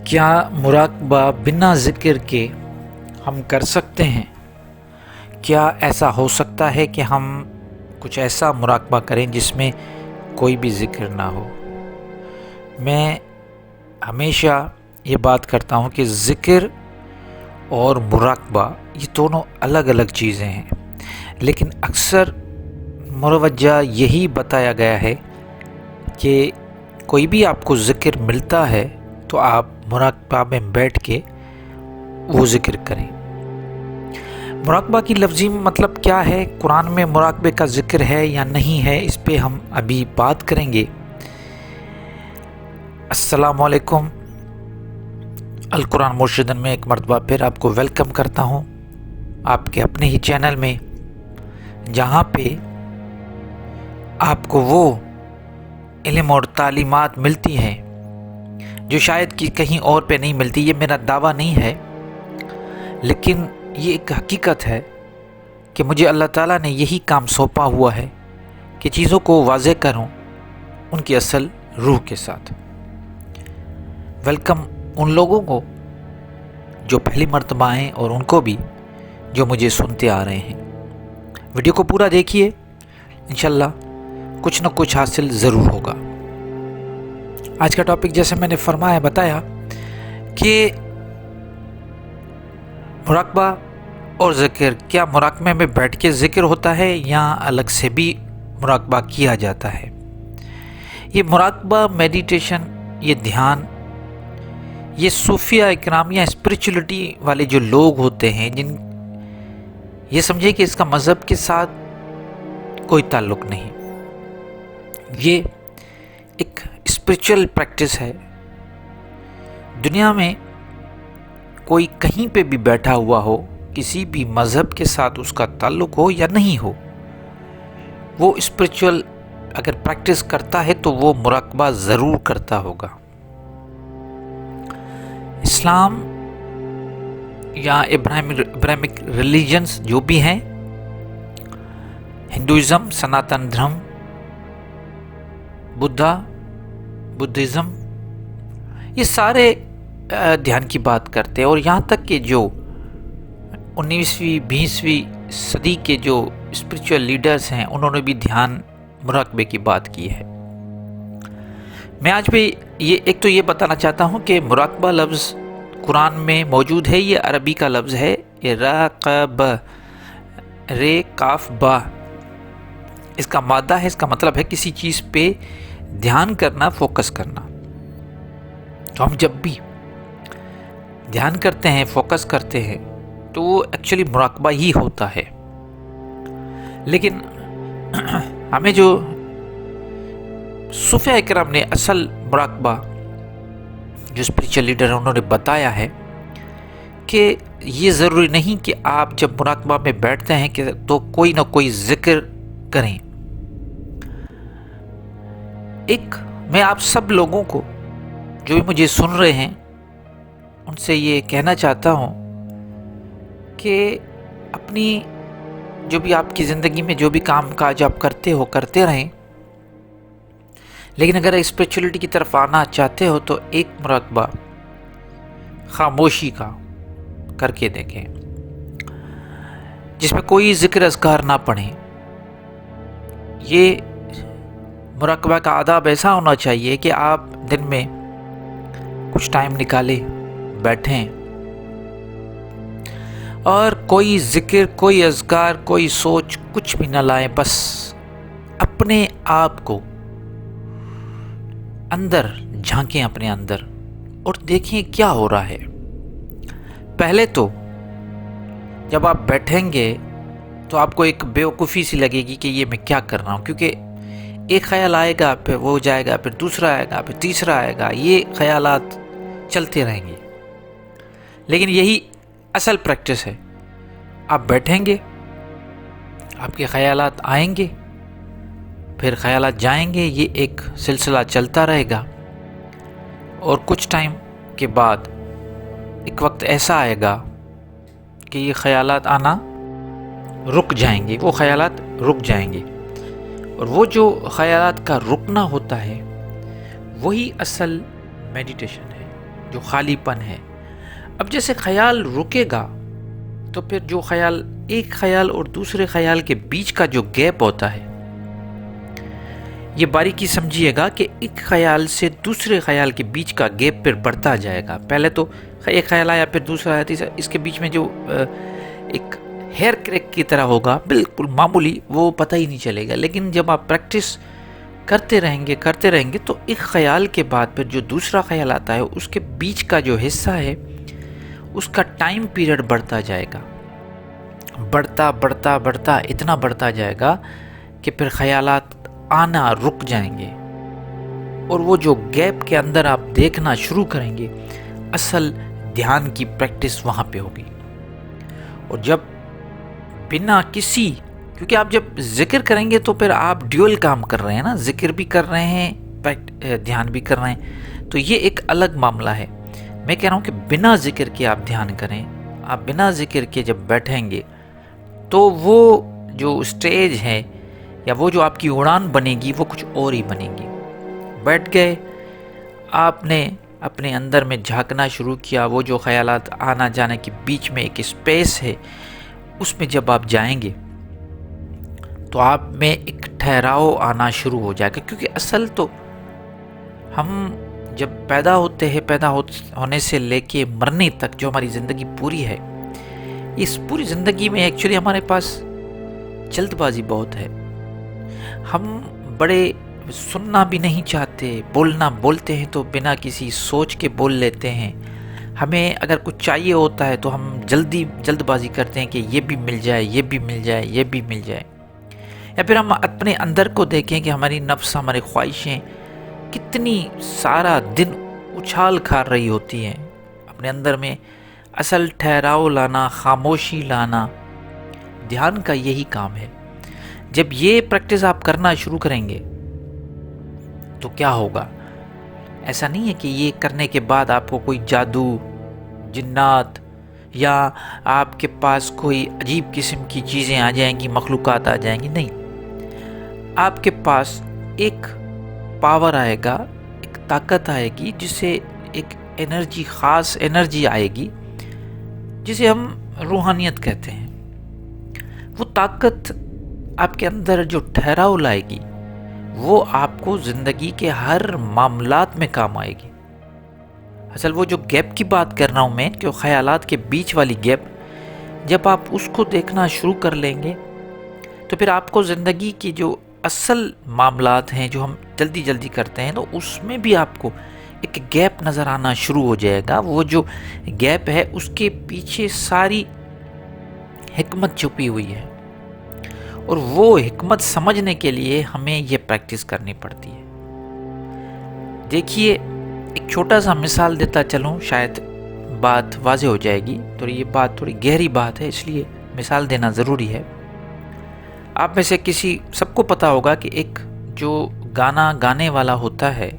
کیا مراقبہ بنا ذکر کے ہم کر سکتے ہیں؟ کیا ایسا ہو سکتا ہے کہ ہم کچھ ایسا مراقبہ کریں جس میں کوئی بھی ذکر نہ ہو؟ میں ہمیشہ یہ بات کرتا ہوں کہ ذکر اور مراقبہ یہ دونوں الگ الگ چیزیں ہیں، لیکن اکثر مروجہ یہی بتایا گیا ہے کہ کوئی بھی آپ کو ذکر ملتا ہے تو آپ مراقبہ میں بیٹھ کے وہ ذکر کریں۔ مراقبہ کی لفظی مطلب کیا ہے، قرآن میں مراقبے کا ذکر ہے یا نہیں ہے، اس پہ ہم ابھی بات کریں گے۔ السلام علیکم، القرآن مرشدن میں ایک مرتبہ پھر آپ کو ویلکم کرتا ہوں، آپ کے اپنے ہی چینل میں، جہاں پہ آپ کو وہ علم اور تعلیمات ملتی ہیں جو شاید کہ کہیں اور پہ نہیں ملتی۔ یہ میرا دعویٰ نہیں ہے، لیکن یہ ایک حقیقت ہے کہ مجھے اللہ تعالیٰ نے یہی کام سونپا ہوا ہے کہ چیزوں کو واضح کروں ان کی اصل روح کے ساتھ۔ ویلکم ان لوگوں کو جو پہلی مرتبہ آئیں اور ان کو بھی جو مجھے سنتے آ رہے ہیں۔ ویڈیو کو پورا دیکھیے، انشاءاللہ کچھ نہ کچھ حاصل ضرور ہوگا۔ آج کا ٹاپک جیسے میں نے بتایا کہ مراقبہ اور ذکر، کیا مراقبے میں بیٹھ کے ذکر ہوتا ہے یا الگ سے بھی مراقبہ کیا جاتا ہے؟ یہ مراقبہ، میڈیٹیشن، یہ دھیان، یہ صوفیہ اکرام یا اسپریچولیٹی والے جو لوگ ہوتے ہیں، جن یہ سمجھے کہ اس کا مذہب کے ساتھ کوئی تعلق نہیں، یہ ایک اسپریچول پریکٹس ہے۔ دنیا میں کوئی کہیں پہ بھی بیٹھا ہوا ہو، کسی بھی مذہب کے ساتھ اس کا تعلق ہو یا نہیں ہو، وہ اسپریچول اگر پریکٹس کرتا ہے تو وہ مراقبہ ضرور کرتا ہوگا۔ اسلام یا ابراہمک ریلیجنز جو بھی ہیں، ہندوازم، سناتن دھرم، بدھزم، یہ سارے دھیان کی بات کرتے ہیں، اور یہاں تک کہ جو 19ویں 20ویں صدی کے جو اسپریچول لیڈرز ہیں، انہوں نے بھی دھیان، مراقبے کی بات کی ہے۔ میں آج بھی ایک تو یہ بتانا چاہتا ہوں کہ مراقبہ لفظ قرآن میں موجود ہے، یہ عربی کا لفظ ہے، راقب، رے کاف با، اس کا مادہ ہے، اس کا مطلب ہے کسی چیز پہ دھیان کرنا، فوکس کرنا۔ تو ہم جب بھی دھیان کرتے ہیں، فوکس کرتے ہیں، تو وہ ایکچولی مراقبہ ہی ہوتا ہے۔ لیکن ہمیں جو صوفیہ اکرام نے اصل مراقبہ، جو اسپریچول لیڈر ہیں، انہوں نے بتایا ہے کہ یہ ضروری نہیں کہ آپ جب مراقبہ میں بیٹھتے ہیں کہ تو کوئی نہ کوئی ذکر کریں۔ میں آپ سب لوگوں کو جو بھی مجھے سن رہے ہیں ان سے یہ کہنا چاہتا ہوں کہ اپنی جو بھی آپ کی زندگی میں جو بھی کام کاج آپ کرتے رہیں، لیکن اگر اسپریچولیٹی کی طرف آنا چاہتے ہو تو ایک مراقبہ خاموشی کا کر کے دیکھیں، جس میں کوئی ذکر اذکار نہ پڑھیں۔ یہ مراقبہ کا آداب ایسا ہونا چاہیے کہ آپ دن میں کچھ ٹائم نکالیں، بیٹھیں، اور کوئی ذکر، کوئی اذکار، کوئی سوچ کچھ بھی نہ لائیں، بس اپنے آپ کو اندر جھانکیں، اپنے اندر، اور دیکھیں کیا ہو رہا ہے۔ پہلے تو جب آپ بیٹھیں گے تو آپ کو ایک بیوقوفی سی لگے گی کہ یہ میں کیا کر رہا ہوں، کیونکہ ایک خیال آئے گا، پھر وہ جائے گا، پھر دوسرا آئے گا، پھر تیسرا آئے گا، یہ خیالات چلتے رہیں گے۔ لیکن یہی اصل پریکٹس ہے، آپ بیٹھیں گے، آپ کے خیالات آئیں گے، پھر خیالات جائیں گے، یہ ایک سلسلہ چلتا رہے گا، اور کچھ ٹائم کے بعد ایک وقت ایسا آئے گا کہ یہ خیالات آنا رک جائیں گے، وہ خیالات رک جائیں گے، اور وہ جو خیالات کا رکنا ہوتا ہے وہی اصل میڈیٹیشن ہے، جو خالی پن ہے. اب جیسے خیال رکے گا تو پھر جو خیال، ایک خیال اور دوسرے خیال کے بیچ کا جو گیپ ہوتا ہے، یہ باریکی سمجھیے گا کہ ایک خیال سے دوسرے خیال کے بیچ کا گیپ پھر بڑھتا جائے گا. پہلے تو ایک خیال آیا، پھر دوسرا آیا، تیسرا، اس کے بیچ میں جو ایک ہیئر کریک کی طرح ہوگا، بالکل معمولی، وہ پتہ ہی نہیں چلے گا. لیکن جب آپ پریکٹس کرتے رہیں گے تو ایک خیال کے بعد پھر جو دوسرا خیال آتا ہے اس کے بیچ کا جو حصہ ہے اس کا ٹائم پیریڈ بڑھتا جائے گا، بڑھتا اتنا بڑھتا جائے گا کہ پھر خیالات آنا رک جائیں گے، اور وہ جو گیپ کے اندر آپ دیکھنا شروع کریں گے، اصل دھیان کی پریکٹس وہاں پہ ہوگی. اور جب بنا کسی، کیونکہ آپ جب ذکر کریں گے تو پھر آپ ڈیول کام کر رہے ہیں نا، ذکر بھی کر رہے ہیں، دھیان بھی کر رہے ہیں، تو یہ ایک الگ معاملہ ہے. میں کہہ رہا ہوں کہ بنا ذکر کے آپ دھیان کریں. آپ بنا ذکر کے جب بیٹھیں گے تو وہ جو اسٹیج ہے یا وہ جو آپ کی اڑان بنے گی وہ کچھ اور ہی بنے گی. بیٹھ گئے، آپ نے اپنے اندر میں جھانکنا شروع کیا، وہ جو خیالات آنا جانے کے بیچ میں ایک اسپیس ہے، اس میں جب آپ جائیں گے تو آپ میں ایک ٹھہراؤ آنا شروع ہو جائے گا. کیونکہ اصل تو ہم جب پیدا ہوتے ہیں، ہونے سے لے کے مرنے تک جو ہماری زندگی پوری ہے، اس پوری زندگی میں ایکچولی ہمارے پاس جلد بازی بہت ہے. ہم بڑے سننا بھی نہیں چاہتے، بولتے ہیں تو بنا کسی سوچ کے بول لیتے ہیں. ہمیں اگر کچھ چاہیے ہوتا ہے تو ہم جلد بازی کرتے ہیں کہ یہ بھی مل جائے، یہ بھی مل جائے، یہ بھی مل جائے. یا پھر ہم اپنے اندر کو دیکھیں کہ ہماری نفس، ہماری خواہشیں کتنی سارا دن اچھال کھا رہی ہوتی ہیں اپنے اندر میں. اصل ٹھہراؤ لانا، خاموشی لانا، دھیان کا یہی کام ہے. جب یہ پریکٹس آپ کرنا شروع کریں گے تو کیا ہوگا؟ ایسا نہیں ہے کہ یہ کرنے کے بعد آپ کو کوئی جادو، جنات یا آپ کے پاس کوئی عجیب قسم کی چیزیں آ جائیں گی، مخلوقات آ جائیں گی. نہیں، آپ کے پاس ایک پاور آئے گا، ایک طاقت آئے گی، جسے ایک انرجی، خاص انرجی آئے گی جسے ہم روحانیت کہتے ہیں. وہ طاقت آپ کے اندر جو ٹھہراؤ لائے گی وہ آپ کو زندگی کے ہر معاملات میں کام آئے گی. اصل وہ جو گیپ کی بات کر رہا ہوں میں، جو خیالات کے بیچ والی گیپ، جب آپ اس کو دیکھنا شروع کر لیں گے تو پھر آپ کو زندگی کی جو اصل معاملات ہیں جو ہم جلدی کرتے ہیں، تو اس میں بھی آپ کو ایک گیپ نظر آنا شروع ہو جائے گا. وہ جو گیپ ہے اس کے پیچھے ساری حکمت چھپی ہوئی ہے، اور وہ حکمت سمجھنے کے لیے ہمیں یہ پریکٹس کرنی پڑتی ہے. دیکھیے، ایک چھوٹا سا مثال دیتا چلوں، شاید بات واضح ہو جائے گی. تو یہ بات تھوڑی گہری بات ہے، اس لیے مثال دینا ضروری ہے. آپ میں سے سب کو پتا ہوگا کہ ایک جو گانا گانے والا ہوتا ہے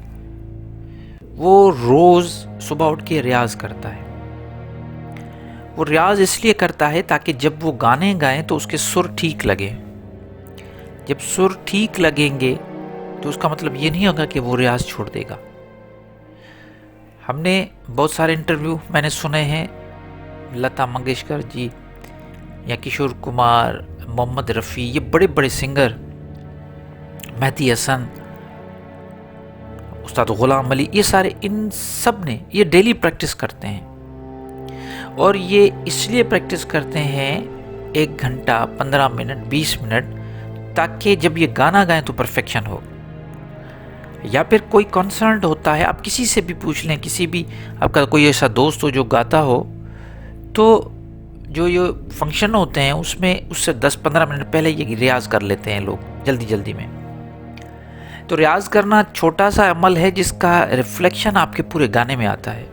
وہ روز صبح اٹھ کے ریاض کرتا ہے. وہ ریاض اس لیے کرتا ہے تاکہ جب وہ گانے گائیں تو اس کے سر ٹھیک لگے. جب سر ٹھیک لگیں گے تو اس کا مطلب یہ نہیں ہوگا کہ وہ ریاض چھوڑ دے گا. ہم نے بہت سارے انٹرویو میں نے سنے ہیں، لتا منگیشکر جی یا کشور کمار، محمد رفیع، یہ بڑے بڑے سنگر، مہدی حسن، استاد غلام علی، یہ سارے، ان سب نے یہ ڈیلی پریکٹس کرتے ہیں. اور یہ اس لیے پریکٹس کرتے ہیں 1 گھنٹہ، 15 منٹ، 20 منٹ، تاکہ جب یہ گانا گائیں تو پرفیکشن ہو. یا پھر کوئی کنسرٹ ہوتا ہے، آپ کسی سے بھی پوچھ لیں، کسی بھی آپ کا کوئی ایسا دوست ہو جو گاتا ہو، تو جو یہ فنکشن ہوتے ہیں اس میں اس سے 10-15 منٹ پہلے یہ ریاض کر لیتے ہیں لوگ جلدی میں. تو ریاض کرنا چھوٹا سا عمل ہے جس کا ریفلیکشن آپ کے پورے گانے میں آتا ہے.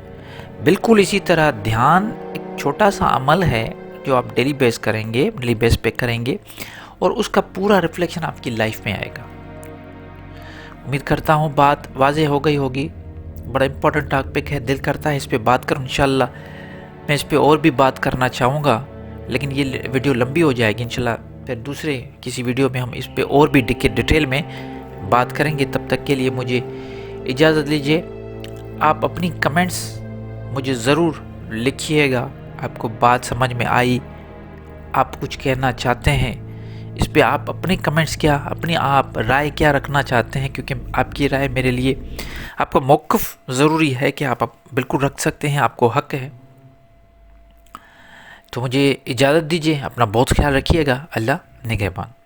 بالکل اسی طرح دھیان ایک چھوٹا سا عمل ہے جو آپ ڈیلی بیس پہ کریں گے اور اس کا پورا ریفلیکشن آپ کی لائف میں آئے گا. امید کرتا ہوں بات واضح ہو گئی ہوگی. بڑا امپورٹنٹ ٹاپک ہے، دل کرتا ہے اس پہ بات کروں. انشاءاللہ میں اس پہ اور بھی بات کرنا چاہوں گا، لیکن یہ ویڈیو لمبی ہو جائے گی. انشاءاللہ پھر دوسرے کسی ویڈیو میں ہم اس پہ اور بھی ڈیٹیل میں بات کریں گے. تب تک کے لیے مجھے اجازت لیجیے. آپ اپنی کمنٹس مجھے ضرور لکھیے گا، آپ کو بات سمجھ میں آئی، آپ کچھ کہنا چاہتے ہیں اس پہ، آپ اپنے کمنٹس کیا، اپنی آپ رائے کیا رکھنا چاہتے ہیں، کیونکہ آپ کی رائے میرے لیے، آپ کا موقف ضروری ہے کہ آپ بالکل رکھ سکتے ہیں، آپ کو حق ہے۔ تو مجھے اجازت دیجیے، اپنا بہت خیال رکھیے گا، اللہ نگہبان۔